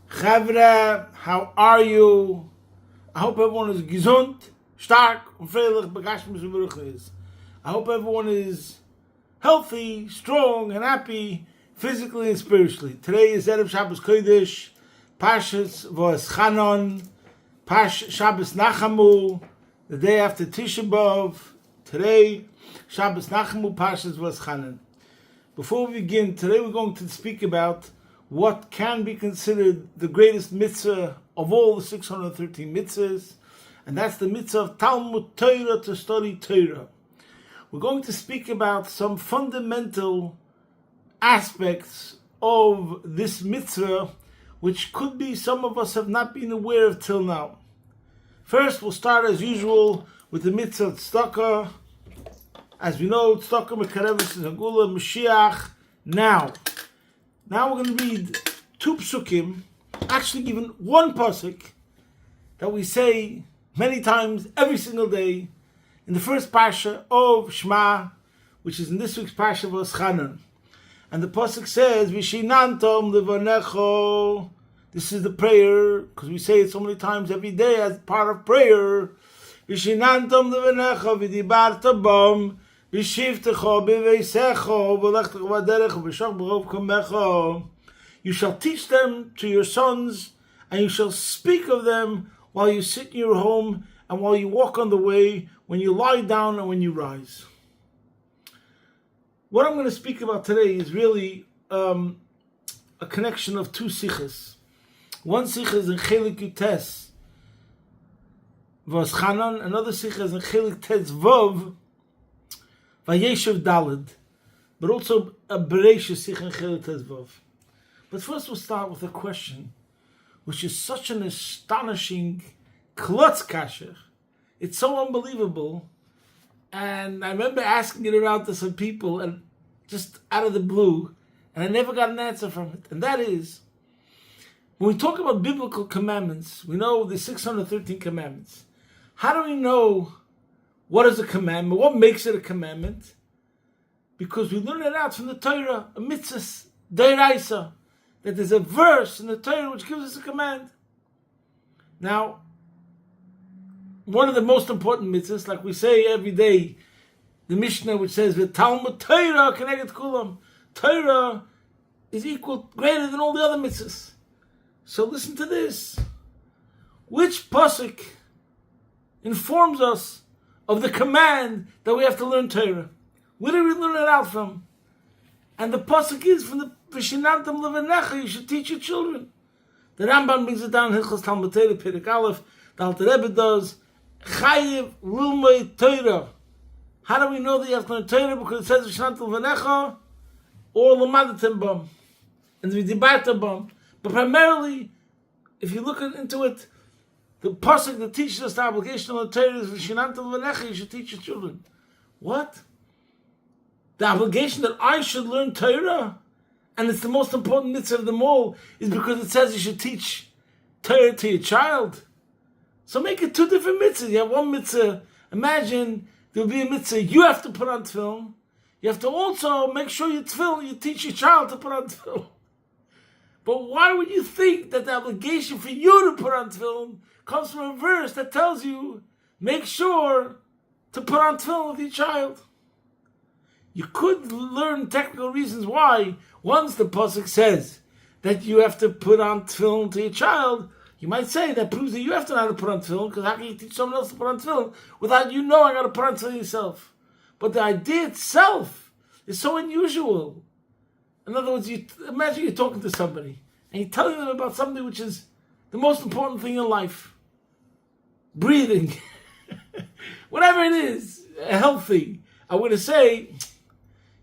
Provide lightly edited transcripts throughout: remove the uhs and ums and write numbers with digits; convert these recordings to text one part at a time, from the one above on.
Chavre, how are you? I hope everyone is gesund, stark, und freilich, begashmis und beruchnis. I hope everyone is healthy, strong, and happy, physically and spiritually. Today is Erev Shabbos Kodesh, Pashas V'Eschanon, Shabbos Nachamu, the day after Tisha B'Av. Today, Shabbos Nachamu, Pashas V'Eschanon. Before we begin, today we're going to speak about what can be considered the greatest mitzvah of all the 613 mitzvahs, and that's the mitzvah of Talmud Torah, to study Torah. We're going to speak about some fundamental aspects of this mitzvah, which could be some of us have not been aware of till now. First, we'll start as usual with the mitzvah of tzedakah. As we know, tzedakah mekareves hagula Mashiach. Now we're going to read two psukim, actually even one pasuk, that we say many times every single day in the first parsha of Shema, which is in this week's parsha V'Eschanon. And the pasuk says, Vishinantom levanecho. This is the prayer, because we say it so many times every day as part of prayer. Vishinantom levanecho v'dibarta bom. You shall teach them to your sons, and you shall speak of them while you sit in your home, and while you walk on the way, when you lie down and when you rise. What I'm going to speak about today is really a connection of two sichas. One sicha is in Chelik Yutes V'Eschanon, another sicha is in Chelik Tes Vov Vayeshev Daled, but also a Bereishis Sich and Chelik Tes Vov. But first we'll start with a question, which is such an astonishing klutz kasher. It's so unbelievable, and I remember asking it around to some people, and just out of the blue, and I never got an answer from it. And that is, when we talk about biblical commandments, we know the 613 commandments. How do we know what is a commandment? What makes it a commandment? Because we learn it out from the Torah, a mitzvah, deiraisa, that there's a verse in the Torah which gives us a command. Now, one of the most important mitzvahs, like we say every day, the Mishnah which says, Talmud Torah keneged kulam. Torah is equal, greater than all the other mitzvahs. So listen to this. Which pasuk informs us of the command that we have to learn Torah? Where do we learn it out from? And the pasuk is from the Vishinantam levanecha, you should teach your children. The Rambam brings it down in Hilchos Talmud Torah, Perek Aleph, the Alter Rebbe does, Chayiv lilmei Torah. How do we know that you have to learn Torah? Because it says Vishinantam levanecha, or lamadatem bam, and v'dibarta bam. But primarily, if you look into it, the pasuk that teaches us the obligation of the Torah is Vishinantam levanecha, you should teach your children. What? The obligation that I should learn Torah, and it's the most important mitzvah of them all, is because it says you should teach Torah to your child. So make it two different mitzvahs. You have one mitzvah. Imagine there will be a mitzvah you have to put on tefillin. You have to also make sure you teach your child to put on tefillin. But why would you think that the obligation for you to put on tefillin comes from a verse that tells you, make sure to put on tefillin with your child? You could learn technical reasons why. Once the pasuk says that you have to put on tefillin to your child, you might say that proves that you have to know how to put on tefillin, because how can you teach someone else to put on tefillin without you knowing how to put on tefillin yourself? But the idea itself is so unusual. In other words, imagine you're talking to somebody and you're telling them about something which is the most important thing in life. Breathing. Whatever it is, healthy. I would say,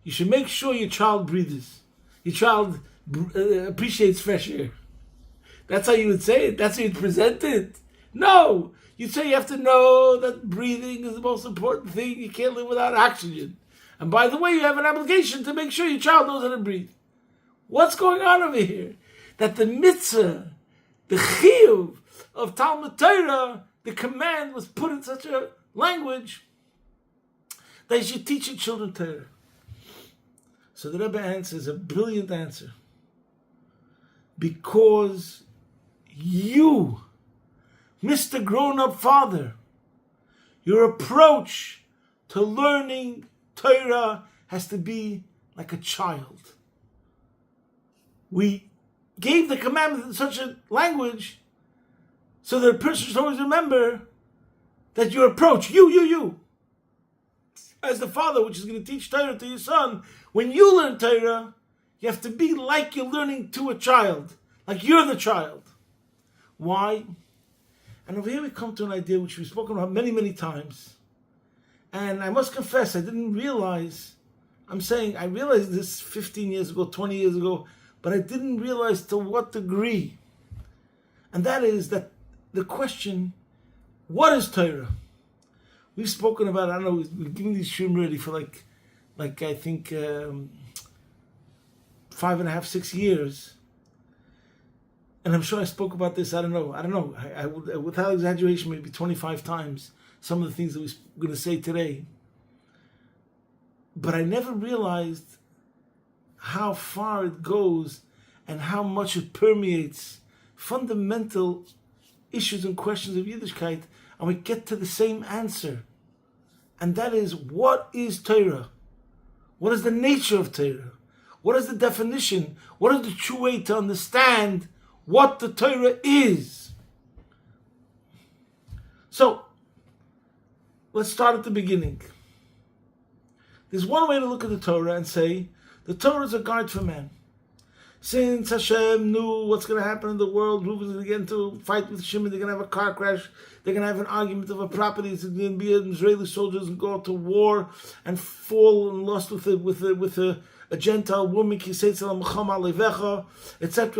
you should make sure your child breathes. Your child appreciates fresh air. That's how you would say it. That's how you'd present it. No. You'd say you have to know that breathing is the most important thing. You can't live without oxygen. And by the way, you have an obligation to make sure your child knows how to breathe. What's going on over here? That the mitzvah, the chiyuv of Talmud Torah, the command was put in such a language that you should teach your children Torah. So the Rebbe answers a brilliant answer. Because you, Mr. Grown-Up Father, your approach to learning Torah has to be like a child. We gave the commandment in such a language so that a person should always remember that your approach, you, as the father, which is going to teach Torah to your son, when you learn Torah, you have to be like you're learning to a child, like you're the child. Why? And over here we come to an idea which we've spoken about many, many times. And I must confess, I didn't realize, I realized this 15 years ago, 20 years ago, but I didn't realize to what degree. And that is that the question, what is Torah? We've spoken about, I don't know, we've given these shiurim already for like I think 5.5, 6 years. And I'm sure I spoke about this, I don't know, I without exaggeration, maybe 25 times, some of the things that we're going to say today. But I never realized how far it goes and how much it permeates fundamental issues and questions of Yiddishkeit, and we get to the same answer. And that is, what is Torah? What is the nature of Torah? What is the definition? What is the true way to understand what the Torah is? So, let's start at the beginning. There's one way to look at the Torah and say, the Torah is a guide for man. Since Hashem knew what's going to happen in the world, Reuben's going to get into a fight with Shimon, they're going to have a car crash, they're going to have an argument of a property, it's going to be Israeli soldiers and go out to war and fall in lust with a Gentile woman, etc.,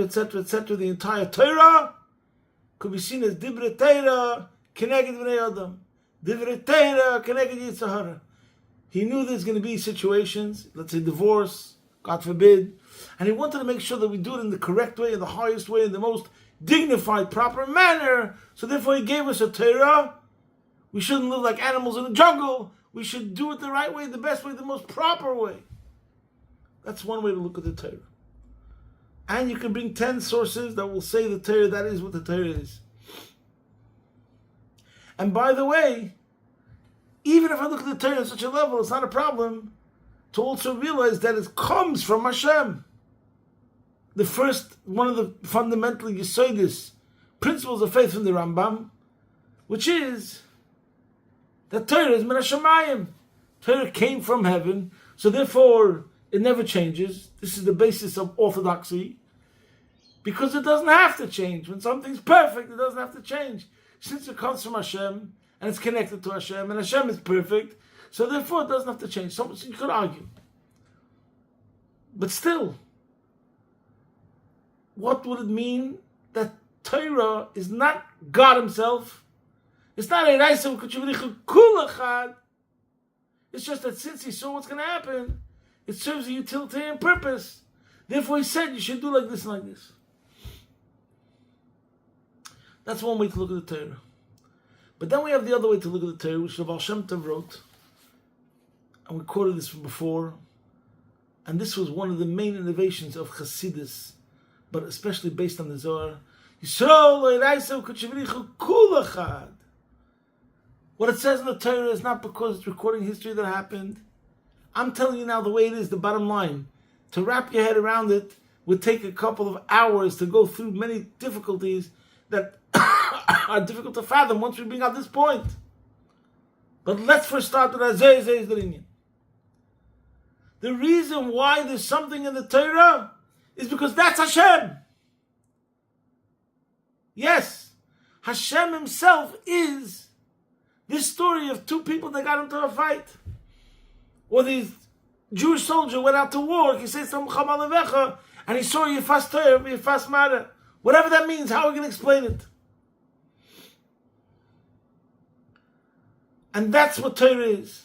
etc., etc. The entire Torah could be seen as Divrei Torah, Keneged Bnei Adam. Divrei Torah, Keneged Yetzer Hara. He knew there's going to be situations, let's say divorce, God forbid, and he wanted to make sure that we do it in the correct way, in the highest way, in the most dignified, proper manner. So therefore he gave us a Torah. We shouldn't live like animals in the jungle. We should do it the right way, the best way, the most proper way. That's one way to look at the Torah. And you can bring 10 sources that will say the Torah, that is what the Torah is. And by the way, even if I look at the Torah at such a level, it's not a problem to also realize that it comes from Hashem. The first, one of the fundamental Yesodis, principles of faith from the Rambam, which is that Torah is min hashamayim. Torah came from heaven, so therefore it never changes. This is the basis of orthodoxy, because it doesn't have to change. When something's perfect, it doesn't have to change. Since it comes from Hashem, and it's connected to Hashem, and Hashem is perfect, so therefore it doesn't have to change. So you could argue. But still, what would it mean that Torah is not God himself? It's not a Reisa K'chuvrichu Kulachad. It's just that since he saw what's going to happen, it serves a utilitarian purpose. Therefore he said you should do like this and like this. That's one way to look at the Torah. But then we have the other way to look at the Torah, which the Baal Shem Tov wrote, and we quoted this from before, and this was one of the main innovations of Chassidus, but especially based on the Zohar. What it says in the Torah is not because it's recording history that happened. I'm telling you now the way it is, the bottom line. To wrap your head around it would take a couple of hours to go through many difficulties that are difficult to fathom once we bring out this point. But let's first start with Azeh Zerinyan. The reason why there's something in the Torah is because that's Hashem. Yes, Hashem himself is this story of two people that got into a fight. Or the Jewish soldier went out to war, he says, and he saw Yefas Torah, Yefas Mara. Whatever that means, how are we going to explain it? And that's what Torah is.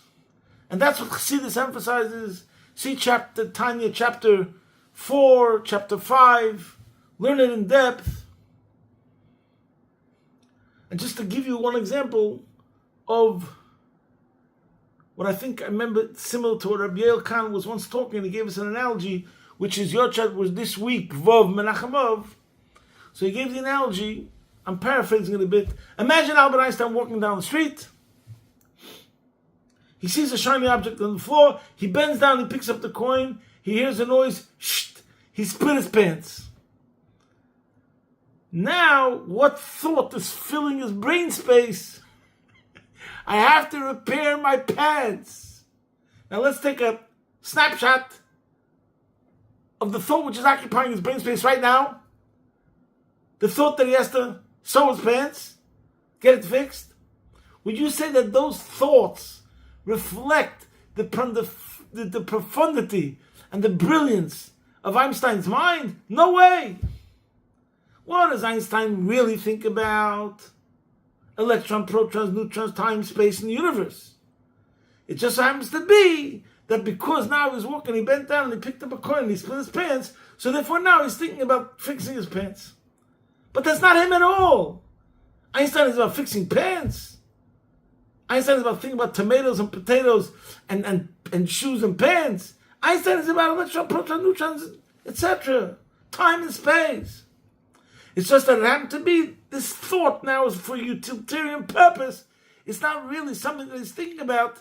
And that's what Chassidus emphasizes. See Tanya chapter 4, chapter 5. Learn it in depth. And just to give you one example of what I think I remember similar to what Rabbi Yael Khan was once talking, he gave us an analogy, which is Yorchat was this week, Vov Menachem Vov. So he gave the analogy, I'm paraphrasing it a bit. Imagine Albert Einstein walking down the street. He sees a shiny object on the floor. He bends down, he picks up the coin. He hears a noise. Shh! He split his pants. Now, what thought is filling his brain space? I have to repair my pants. Now let's take a snapshot of the thought which is occupying his brain space right now. The thought that he has to sew his pants, get it fixed. Would you say that those thoughts reflect the profundity and the brilliance of Einstein's mind? No way. What does Einstein really think about? Electron, protons, neutrons, time, space, and the universe. It just happens to be that because now he's walking, he bent down and he picked up a coin and he split his pants, so therefore now he's thinking about fixing his pants. But that's not him at all. Einstein is about fixing pants. Einstein is about thinking about tomatoes and potatoes and shoes and pants. Einstein is about electron, protons, neutrons, etc. Time and space. It's just that it happened to be this thought now is for utilitarian purpose. It's not really something that he's thinking about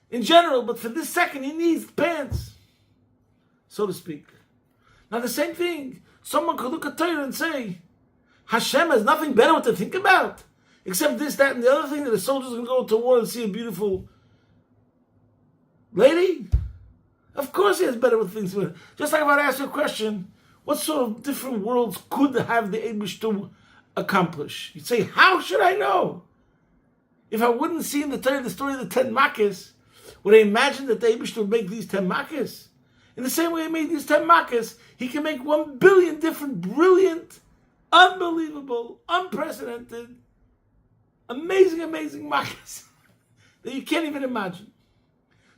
in general, but for this second he needs pants, so to speak. Now the same thing, someone could look at Torah and say, Hashem has nothing better what to think about, except this, that, and the other thing, that a soldier's going to go to war and see a beautiful lady? Of course he has better things to do. Just like if I ask you a question, what sort of different worlds could have the Eibush to accomplish? You'd say, how should I know? If I wouldn't see in the Torah the story of the 10 Makkahs, would I imagine that the Eibush would make these 10 Makkahs? In the same way he made these 10 Makkahs, he can make 1 billion different, brilliant, unbelievable, unprecedented, amazing Makkahs that you can't even imagine.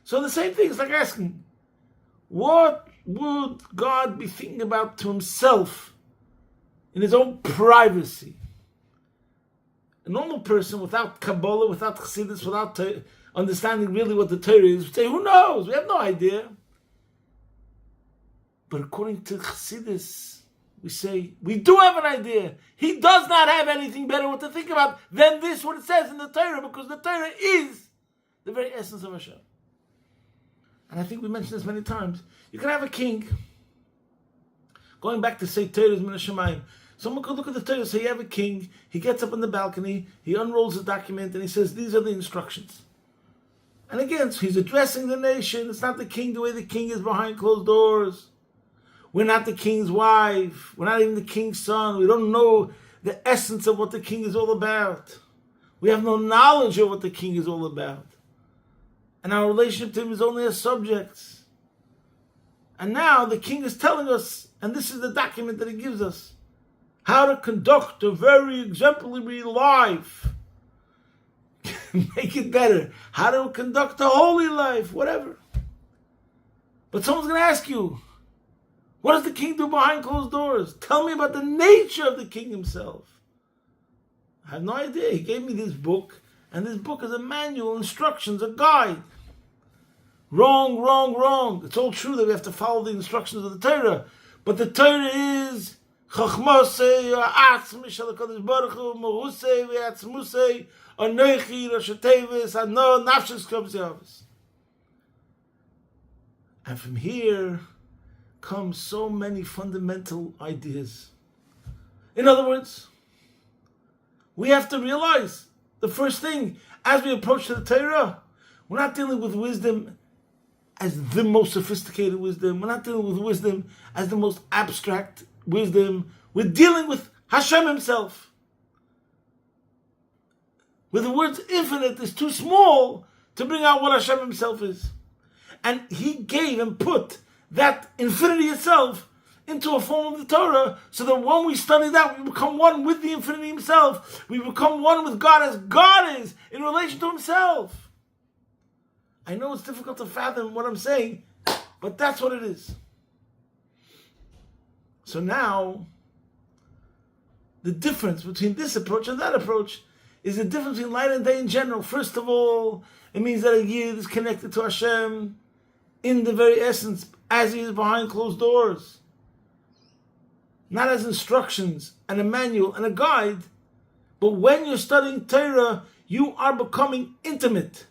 So the same thing is like asking, what would God be thinking about to himself in his own privacy? A normal person without Kabbalah, without Chassidus, without understanding really what the Torah is, would say, who knows? We have no idea. But according to Chassidus, we say, we do have an idea. He does not have anything better what to think about than this, what it says in the Torah, because the Torah is the very essence of Hashem. And I think we mentioned this many times. You can have a king. Going back to say Torah is min hashamayim. Someone could look at the Torah and say, you have a king. He gets up on the balcony. He unrolls the document and he says, these are the instructions. And again, so he's addressing the nation. It's not the king the way the king is behind closed doors. We're not the king's wife. We're not even the king's son. We don't know the essence of what the king is all about. We have no knowledge of what the king is all about. And our relationship to him is only as subjects. And now the king is telling us, and this is the document that he gives us, how to conduct a very exemplary life. Make it better. How to conduct a holy life, whatever. But someone's going to ask you, what does the king do behind closed doors? Tell me about the nature of the king himself. I have no idea. He gave me this book, and this book is a manual, instructions, a guide. Wrong, wrong, wrong. It's all true that we have to follow the instructions of the Torah. But the Torah is Chachmosei, Atzmi, Shalakadosh Baruch Hu, Mohusei, Ve'atzmusei, Anoichi, Roshatevis, Ano, Nafshis, Kobziavis. And from here come so many fundamental ideas. In other words, we have to realize the first thing, as we approach the Torah, we're not dealing with wisdom as the most sophisticated wisdom. We're not dealing with wisdom as the most abstract wisdom. We're dealing with Hashem himself. Where the words infinite is too small to bring out what Hashem himself is. And he gave and put that infinity itself into a form of the Torah, so that when we study that, we become one with the infinity himself. We become one with God as God is in relation to himself. I know it's difficult to fathom what I'm saying, but that's what it is. So now, the difference between this approach and that approach is the difference between light and day in general. First of all, it means that a Yid is connected to Hashem in the very essence, as he is behind closed doors. not as instructions and a manual and a guide, but when you're studying Torah, you are becoming intimate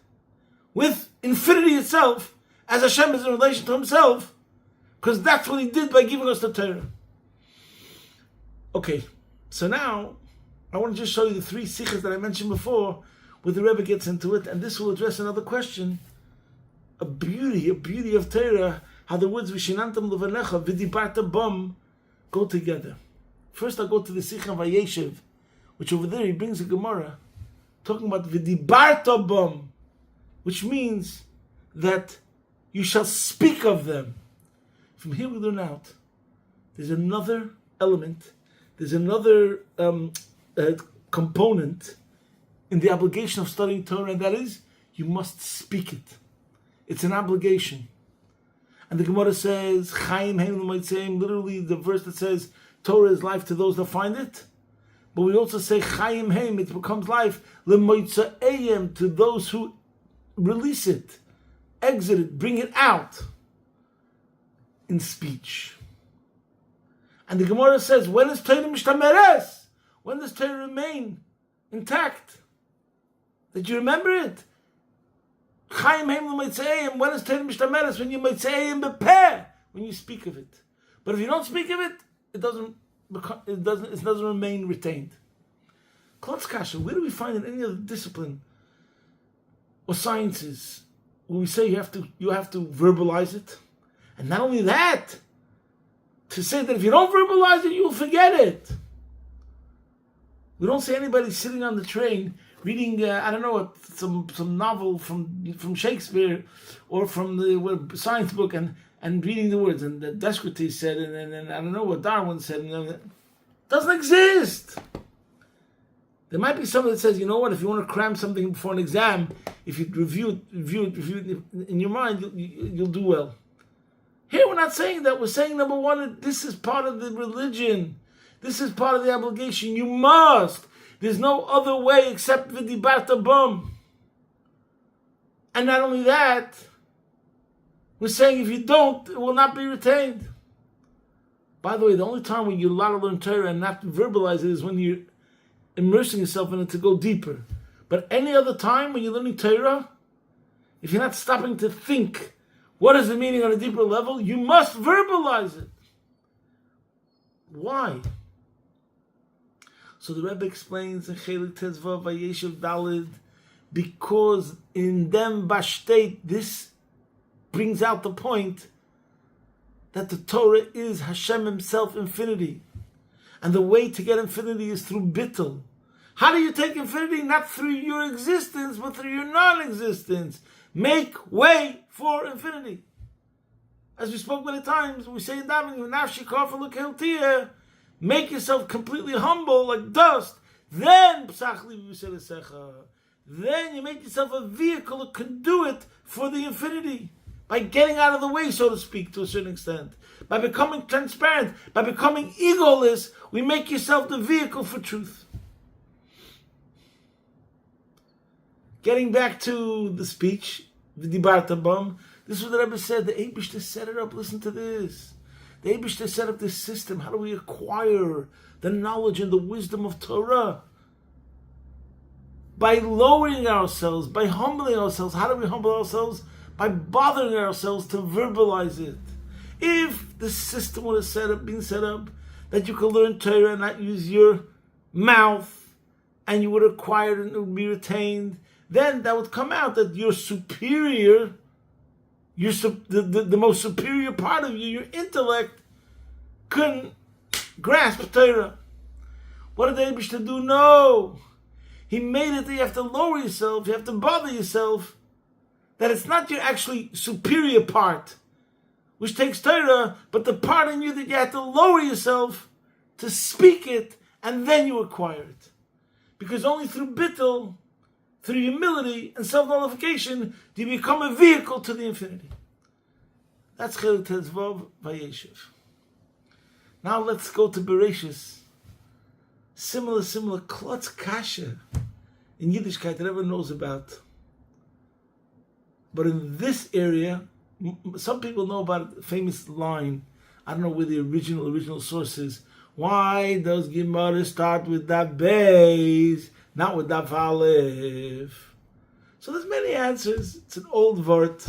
with infinity itself, as Hashem is in relation to Himself, because that's what He did by giving us the Torah. Okay, so now I want to just show you the 3 sikhs that I mentioned before, where the Rebbe gets into it, and this will address another question. A beauty of Torah, how the words Vishinantam Levanecha, Vidibarta Bum go together. First I'll go to the Sikh of Vayeshev, which over there he brings a Gemara, talking about Vidibarta Bum, which means that you shall speak of them. From here we learn out, there's another element, there's another component in the obligation of studying Torah, and that is, you must speak it. It's an obligation. And the Gemara says, Chaim Heim L'Moitzeim, literally the verse that says, Torah is life to those that find it. But we also say, Chaim Heim, it becomes life, L'Moitzeim, to those who release it, exit it, bring it out in speech. And the Gemara says, when is Torah Mishtameres? When does Torah remain intact? That you remember it? Chaim Heim L'Moitzeim, when is Torah Mishtameres? When you Moitzeim Bepeh, when you speak of it. But if you don't speak of it, it doesn't remain retained. Klotz Kasha, where do we find in any other discipline or sciences where we say you have to verbalize it? And not only that, to say that if you don't verbalize it, you'll forget it. We don't say anybody sitting on the train reading, some novel from Shakespeare or from the science book and reading the words, and that Descartes said, and I don't know what Darwin said, it doesn't exist. There might be someone that says, you know what, if you want to cram something before an exam, if you review it in your mind, you'll do well. Here we're not saying that. We're saying, number one, this is part of the religion. This is part of the obligation. You must. There's no other way except Vidibarta Bum. And not only that, we're saying if you don't, it will not be retained. By the way, the only time when you're allowed to learn Torah and not verbalize it is when you're immersing yourself in it to go deeper. But any other time when you're learning Torah, if you're not stopping to think, what is the meaning on a deeper level, you must verbalize it. Why? So the Rebbe explains in Chelik Tezvav Vayeshev Dalid, because in them Bashtet, this brings out the point that the Torah is Hashem Himself, infinity. And the way to get infinity is through bittul. How do you take infinity? Not through your existence, but through your non-existence. Make way for infinity. As we spoke many times, we say in davening, make yourself completely humble like dust. Then you make yourself a vehicle, a conduit for the infinity. By getting out of the way, so to speak, to a certain extent. By becoming transparent, by becoming egoless, we make yourself the vehicle for truth. Getting back to the speech, V'dibarta Bum, this is what the Rebbe said. The Eibishter set it up. Listen to this. The Eibishter set up this system. How do we acquire the knowledge and the wisdom of Torah? By lowering ourselves, by humbling ourselves. How do we humble ourselves? By bothering ourselves to verbalize it. If the system would have been set up that you could learn Torah and not use your mouth, and you would acquire it and it would be retained, then that would come out that you're superior, the most superior part of you, your intellect, couldn't grasp Torah. What did the Eibishter do? No. He made it that you have to lower yourself, you have to bother yourself, that it's not your actually superior part, which takes Torah, but the part in you that you have to lower yourself to speak it, and then you acquire it. Because only through bittul, through humility and self-nullification, do you become a vehicle to the infinity. That's Chelik Tezvav Vayeshev. Now let's go to Bereshis. Similar, Klotz Kasha in Yiddishkeit that everyone knows about. But in this area, some people know about a famous line. I don't know where the original source is, Why does Gemara start with that base, not with that aleph? So there's many answers. It's an old word.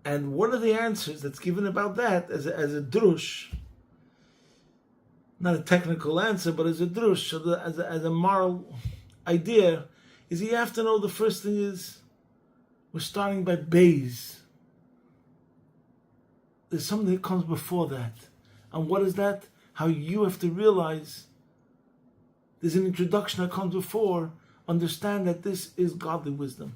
And one of the answers that's given about that as a drush, not a technical answer, but as a drush, as a moral idea, is you have to know the first thing is we're starting by base. There's something that comes before that. And what is that? How you have to realize there's an introduction that comes before. Understand that this is godly wisdom.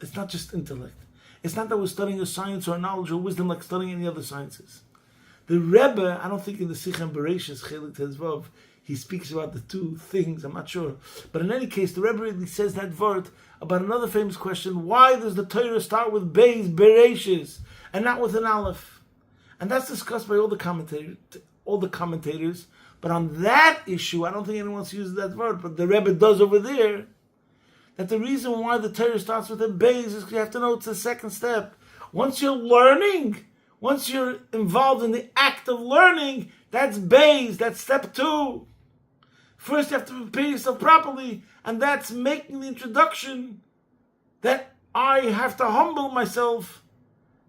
It's not just intellect. It's not that we're studying a science or a knowledge or wisdom like studying any other sciences. The Rebbe, I don't think in the Sichem Bereshis, Chelik Tezvav, he speaks about the two things, I'm not sure. But in any case, the Rebbe really says that word about another famous question: why does the Torah start with Beis, Bereshis, and not with an Aleph? And that's discussed by all the commentators. But on that issue, I don't think anyone else uses that word, but the Rebbe does over there, that the reason why the Torah starts with a Beis is because you have to know it's the second step. Once you're learning, once you're involved in the act of learning, that's Beis, that's step 2. First you have to prepare yourself properly, and that's making the introduction that I have to humble myself,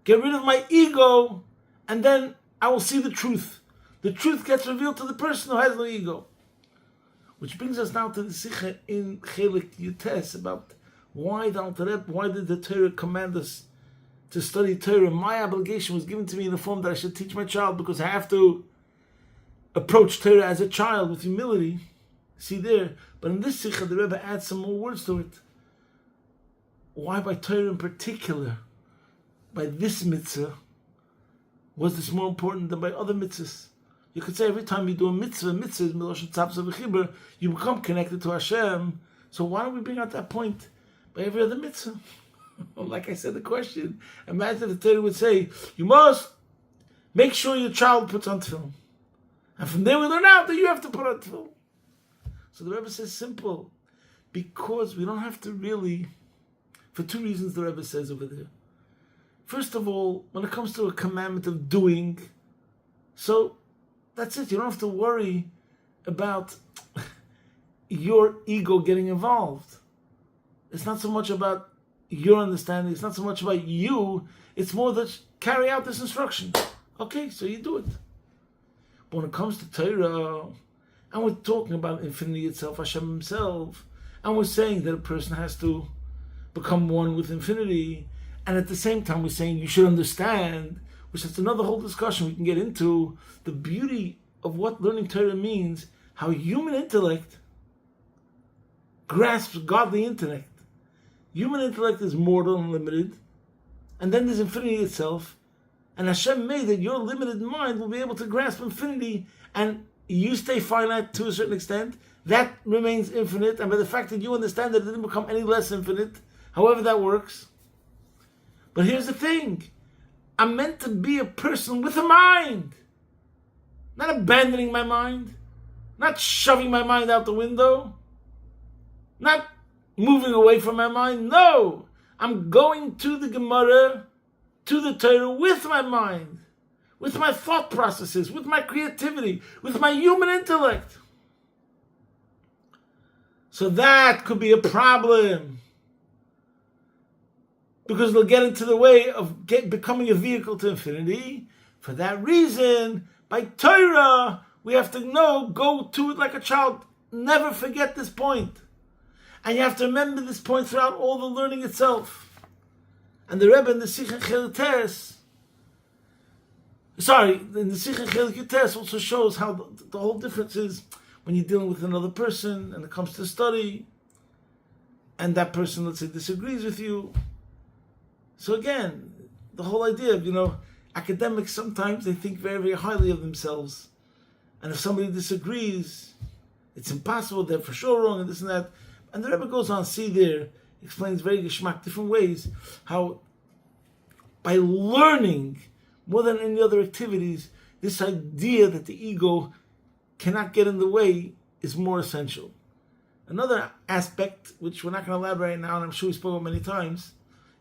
get rid of my ego, and then I will see the truth. The truth gets revealed to the person who has no ego. Which brings us now to the Sikha in Chelik Yutes about why did the Torah command us to study Torah? My obligation was given to me in the form that I should teach my child because I have to approach Torah as a child with humility. See there. But in this Sikha, the Rebbe adds some more words to it. Why by Torah in particular? By this mitzvah was this more important than by other mitzvahs? You could say every time you do a mitzvah is Miloshen Tzavsa V'Chibur, you become connected to Hashem. So why don't we bring out that point by every other mitzvah? Like I said, the question, imagine the Torah would say, you must make sure your child puts on tefillin. And from there we learn out that you have to put on tefillin. So the Rebbe says simple, because we don't have to really, for 2 reasons the Rebbe says over there. First of all, when it comes to a commandment of doing, so that's it. You don't have to worry about your ego getting involved. It's not so much about your understanding. It's not so much about you. It's more that carry out this instruction. Okay, so you do it. But when it comes to Torah, and we're talking about infinity itself, Hashem himself, and we're saying that a person has to become one with infinity, and at the same time we're saying you should understand, which is another whole discussion we can get into, the beauty of what learning Torah means, how human intellect grasps godly intellect. Human intellect is mortal and limited, and then there's infinity itself, and Hashem made that your limited mind will be able to grasp infinity, and you stay finite to a certain extent, that remains infinite, and by the fact that you understand that it didn't become any less infinite, however that works. But here's the thing, I'm meant to be a person with a mind, not abandoning my mind, not shoving my mind out the window, not moving away from my mind. No, I'm going to the Gemara, to the Torah with my mind, with my thought processes, with my creativity, with my human intellect. So that could be a problem, because they'll get into the way of becoming a vehicle to infinity. For that reason, by Torah, we have to go to it like a child. Never forget this point. And you have to remember this point throughout all the learning itself. And the Rebbe in the Sikha Chelik Yutes also shows how the whole difference is when you're dealing with another person and it comes to study, and that person, let's say, disagrees with you. So again, the whole idea of, academics, sometimes they think very, very highly of themselves. And if somebody disagrees, it's impossible, they're for sure wrong, and this and that. And the Rebbe goes on, explains very geschmack, different ways, how by learning, more than any other activities, this idea that the ego cannot get in the way is more essential. Another aspect, which we're not going to elaborate now, and I'm sure we spoke about many times,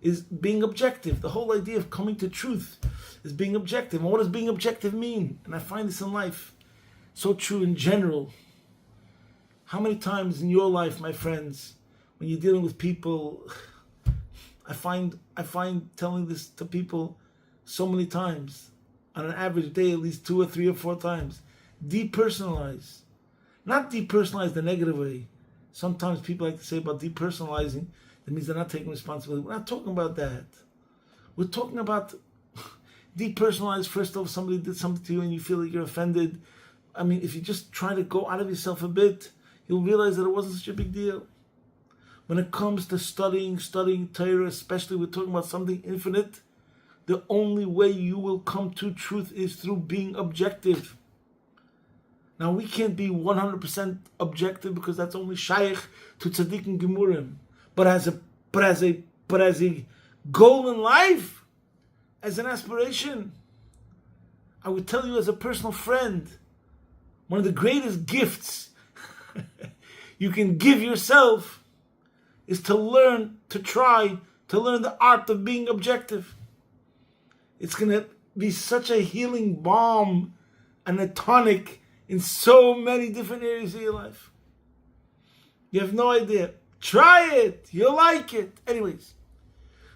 is being objective. The whole idea of coming to truth is being objective. And what does being objective mean? And I find this in life so true in general. How many times in your life, my friends, when you're dealing with people, I find telling this to people so many times, on an average day, at least 2 or 3 or 4 times. Depersonalize. Not depersonalize the negative way. Sometimes people like to say about depersonalizing, that means they're not taking responsibility. We're not talking about that. We're talking about depersonalize. First of all, somebody did something to you and you feel like you're offended. I mean, if you just try to go out of yourself a bit, you'll realize that it wasn't such a big deal. When it comes to studying Torah, especially we're talking about something infinite, the only way you will come to truth is through being objective. Now, we can't be 100% objective because that's only shaykh to tzaddik and gemurim. But as a goal in life, as an aspiration, I would tell you as a personal friend, one of the greatest gifts you can give yourself is to try to learn the art of being objective. It's going to be such a healing balm and a tonic in so many different areas of your life. You have no idea. Try it. You'll like it. Anyways,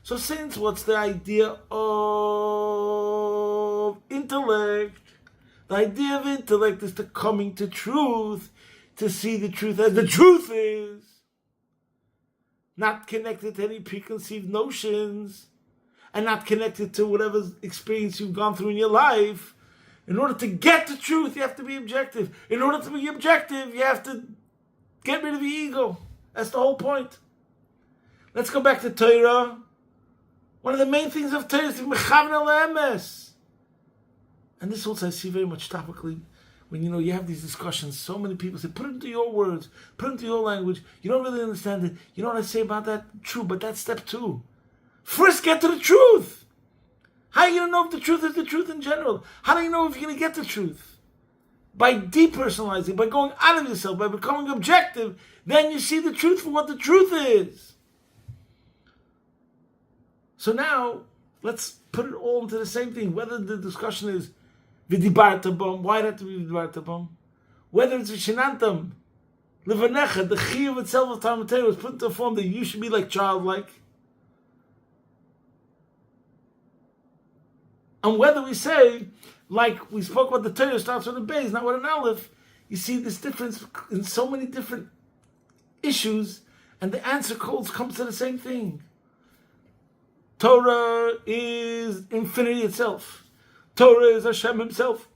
so since what's the idea of intellect? The idea of intellect is the coming to truth, to see the truth as the truth is, not connected to any preconceived notions, and not connected to whatever experience you've gone through in your life. In order to get the truth, you have to be objective. In order to be objective, you have to get rid of the ego. That's the whole point. Let's go back to Torah. One of the main things of Torah is to be mechavan al emes. And this also I see very much topically when you have these discussions. So many people say, put it into your words, put it into your language. You don't really understand it. You know what I say about that? True, but that's step 2. First, get to the truth. How are you going to know if the truth is the truth in general? How do you know if you're going to get the truth? By depersonalizing, by going out of yourself, by becoming objective, then you see the truth for what the truth is. So now, let's put it all into the same thing. Whether the discussion is v'dibarta bam, why it have to be v'dibarta bam? Whether it's v'shenantam, levanecha, the chiyuv itself of Talmud Torah was put into a form that you should be like childlike. And whether we say, like we spoke about, the Torah starts with a Beis, not with an Aleph, you see this difference in so many different issues, and the answer comes to the same thing. Torah is infinity itself. Torah is Hashem himself.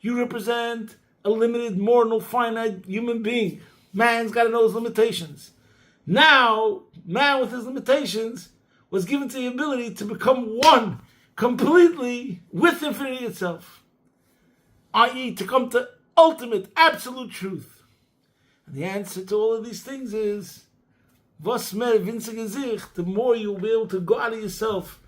You represent a limited, mortal, finite human being. Man's got to know his limitations. Now, man with his limitations was given to the ability to become one completely with infinity itself, i.e. to come to ultimate, absolute truth. And the answer to all of these things is, was mehr winzige Gesicht, the more you'll be able to go out of yourself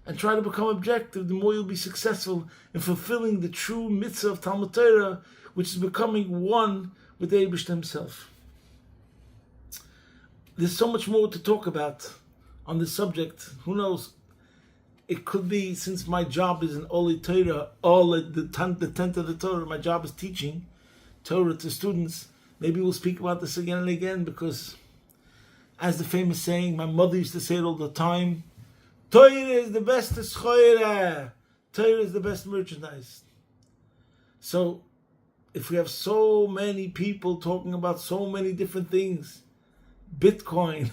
and try to become objective, the more you'll be successful in fulfilling the true mitzvah of Talmud Torah, which is becoming one with the Eibishter himself. There's so much more to talk about on this subject. Who knows? It could be, since my job is in Oli Torah, the tent of the Torah, my job is teaching Torah to students. Maybe we'll speak about this again and again, because as the famous saying, my mother used to say it all the time, Torah is the best schoira. Torah is the best merchandise. So, if we have so many people talking about so many different things, Bitcoin,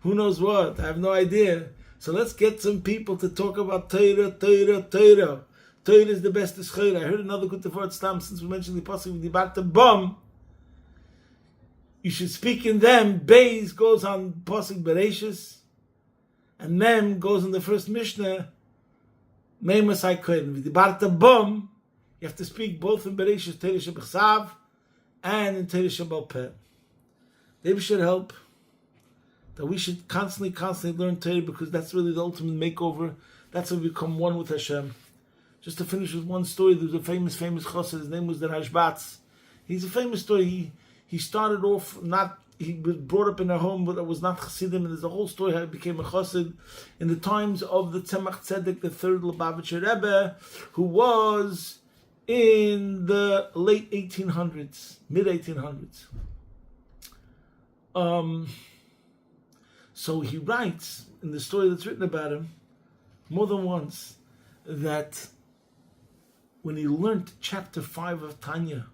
who knows what, I have no idea. So let's get some people to talk about Torah. Torah is the best schoira. I heard another good word stam, since we mentioned the pasuk with the bum. You should speak in them. Beis goes on pasuk Bereshis, and Mem goes on the first Mishnah. Mem Masai Kohen. With the bum, you have to speak both in Bereshis, Torah Shebechsav, and in Torah Shebal Peh. They should help. That we should constantly learn Torah, because that's really the ultimate makeover. That's how we become one with Hashem. Just to finish with one story, there was a famous chassid. His name was the Rashbatz. He's a famous story. He started off not he was brought up in a home that was not Chassidim, and there's a whole story how he became a Chassid in the times of the Tzemach Tzedek, the third Lubavitcher Rebbe, who was in the late 1800s, mid 1800s. So he writes in the story that's written about him more than once that when he learned chapter 5 of Tanya,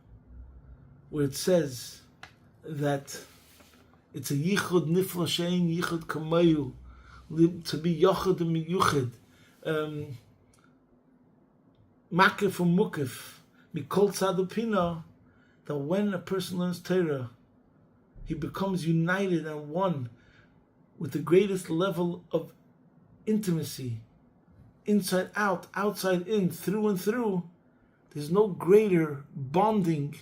where it says that it's a yichud nifla shein yichud kamayu, to be yochid and miyuchid, makif and mukif, mikol tzadupina, that when a person learns Torah, he becomes united and one with the greatest level of intimacy, inside out, outside in, through and through. There's no greater bonding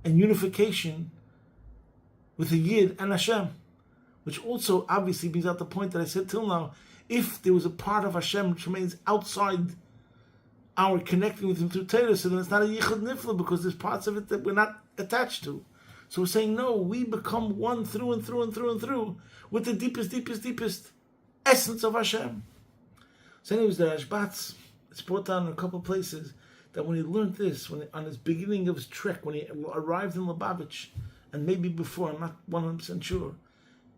and unification with the Yid and Hashem, which also obviously brings out the point that I said till now. If there was a part of Hashem which remains outside our connecting with Him through Torah, so then it's not a Yichud Nifla, because there's parts of it that we're not attached to. So we're saying, no, we become one through and through and through and through with the deepest, deepest, deepest essence of Hashem. So anyways, the Rashbatz, it's brought down in a couple of places that when he learned this, on his beginning of his trek, when he arrived in Lubavitch, and maybe before, I'm not 100% sure.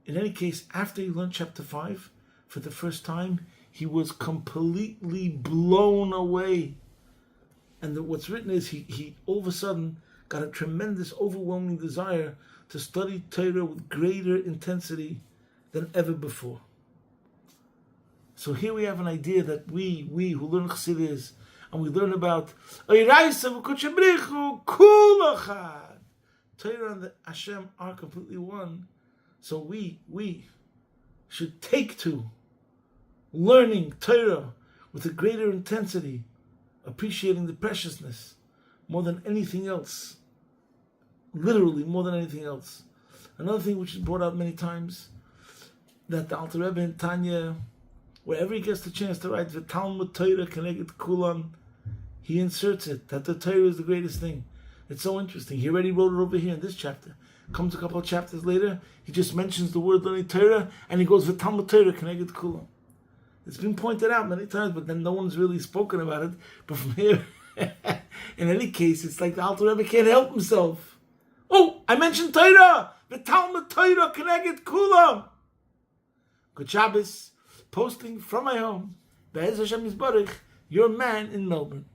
In any case, after he learned chapter 5, for the first time, he was completely blown away. And what's written is he all of a sudden got a tremendous, overwhelming desire to study Torah with greater intensity than ever before. So here we have an idea that we who learn Chassidus, and we learn about Torah and the Hashem are completely one. So we should take to learning Torah with a greater intensity, appreciating the preciousness more than anything else. Literally more than anything else. Another thing which is brought out many times, that the Alter Rebbe in Tanya, wherever he gets the chance to write the Talmud Torah Keneged Kulan, he inserts it, that the Torah is the greatest thing. It's so interesting. He already wrote it over here in this chapter. Comes a couple of chapters later, he just mentions the word learning Torah, and he goes with Talmud Torah Keneged Kulan. It's been pointed out many times, but then no one's really spoken about it. But from here, in any case, it's like the Alter Rebbe can't help himself. Oh, I mentioned Torah! The Talmud Torah Keneged Kulan! Good Shabbos, posting from my home, Be'ez Hashem Yisbarich, your man in Melbourne.